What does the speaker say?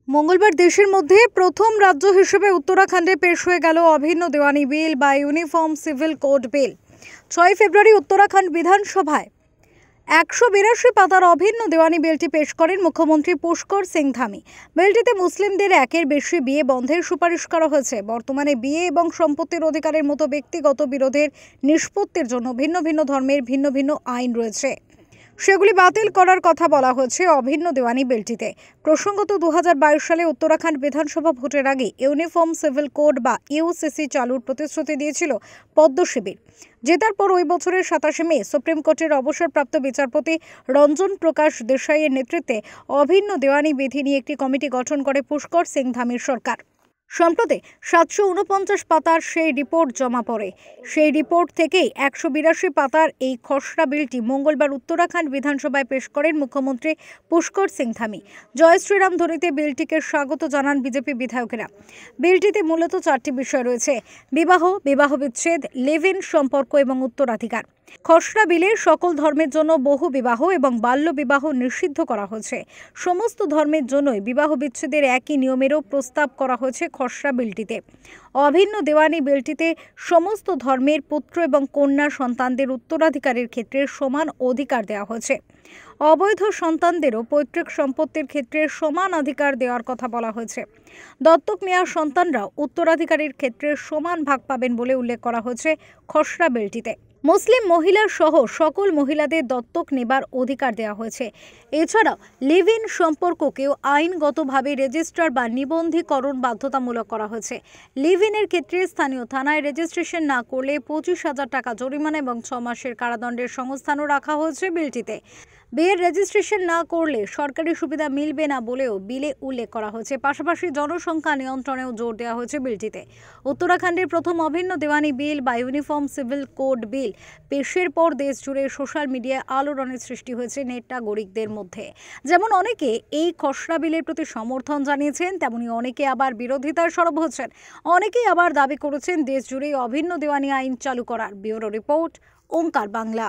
মঙ্গলবার দেশের মধ্যে প্রথম রাজ্য হিসেবে উত্তরাখণ্ডে পেশ হয়ে গেল অভিন্ন দেওয়ানি বিল বা ইউনিফর্ম সিভিল কোড বিল। 6 ফেব্রুয়ারি উত্তরাখণ্ড বিধানসভায় 182 পাতার অভিন্ন দেওয়ানি বিলটি পেশ করেন মুখ্যমন্ত্রী পুষ্কর সিং ধামি। বিলটিতে মুসলিমদের একের বেশি বিয়ে বন্ধের সুপারিশ করা হয়েছে। বর্তমানে বিয়ে এবং সম্পত্তির অধিকারের মতো ব্যক্তিগত বিরোধের নিষ্পত্তির জন্য ভিন্ন ভিন্ন ধর্মের ভিন্ন ভিন্ন আইন রয়েছে, সেগুলি বাতিল করার কথা বলা হয়েছে অভিন্ন দেওয়ানি বিলটিতে। প্রসঙ্গত 2022 সালে উত্তরাখণ্ড বিধানসভা ভোটের আগে ইউনিফর্ম সিভিল কোড বা ইউসিসি চালুর প্রতিশ্রুতি দিয়েছিল পদ্ম শিবির। জেতার পর ওই বছরের 27 মে সুপ্রিম কোর্টের অবসরপ্রাপ্ত বিচারপতি রঞ্জন প্রকাশ দেশাইয়ের নেতৃত্বে অভিন্ন দেওয়ানি বিধি নিয়ে একটি কমিটি গঠন করে পুষ্কর সিং ধামির সরকার। সম্প্রতি 749 পাতার সেই রিপোর্ট জমা পড়ে। সেই রিপোর্ট থেকেই 182 পাতার এই খসড়া বিলটি মঙ্গলবার উত্তরাখণ্ড বিধানসভায় পেশ করেন মুখ্যমন্ত্রী পুষ্কর সিং ধামি। জয় শ্রীরাম ধ্বনিতে বিলটিকে স্বাগত জানান বিজেপি বিধায়কেরা। বিলটিতে মূলত 4টি বিষয় রয়েছে: বিবাহ, বিবাহ বিচ্ছেদ, লিভ ইন সম্পর্ক এবং উত্তরাধিকার। খসড়া বিলে সকল ধর্মের জন্য বহু বিবাহ এবং বাল্য বিবাহ নিষিদ্ধ করা হয়েছে। সমস্ত ধর্মের জন্যই বিবাহ বিচ্ছেদের একই নিয়মেরও প্রস্তাব করা হয়েছে খসড়া বিলটিতে। অভিন্ন দেওয়ানি বিলটিতে সমস্ত ধর্মের পুত্র এবং কন্যা সন্তানদের উত্তরাধিকারের ক্ষেত্রে সমান অধিকার দেওয়া হয়েছে। অবৈধ সন্তানদেরও পৈতৃক সম্পত্তির ক্ষেত্রে সমান অধিকার দেওয়ার কথা বলা হয়েছে। দত্তক নেওয়া সন্তানরাও উত্তরাধিকারের ক্ষেত্রে সমান ভাগ পাবেন বলে উল্লেখ করা হয়েছে খসড়া বিলটিতে। মুসলিম মহিলা সহ সকল মহিলাদের দত্তক নেবার অধিকার দেওয়া হয়েছে। এছাড়াও লিভ ইন সম্পর্ককেও আইনগতভাবে রেজিস্ট্রার বা নিবন্ধীকরণ বাধ্যতামূলক করা হয়েছে। লিভ ইনের ক্ষেত্রে স্থানীয় থানায় রেজিস্ট্রেশন না করলে 25,000 টাকা জরিমানা এবং 6 মাসের কারাদণ্ডের সংস্থানও রাখা হয়েছে বিলটিতে। বিয়ের রেজিস্ট্রেশন না করলে সরকারি সুবিধা মিলবে না বলেও বিলে উল্লেখ করা হয়েছে। পাশাপাশি জনসংখ্যা নিয়ন্ত্রণেও জোর দেওয়া হয়েছে বিলটিতে। উত্তরাখণ্ডের প্রথম অভিন্ন দেওয়ানি বিল বা ইউনিফর্ম সিভিল কোড বিল পেশের পর দেশ জুড়ে সোশ্যাল মিডিয়ায় আলোড়নের সৃষ্টি হয়েছে নেট নাগরিকদের মধ্যে। যেমন অনেকে এই খসড়া বিলের প্রতি সমর্থন জানিয়েছেন, তেমনি অনেকে আবার বিরোধিতায় সরব হচ্ছেন। অনেকেই আবার দাবি করেছেন দেশ জুড়ে অভিন্ন দেওয়ানি আইন চালু করার। ব্যুরো রিপোর্ট, ওঙ্কার বাংলা।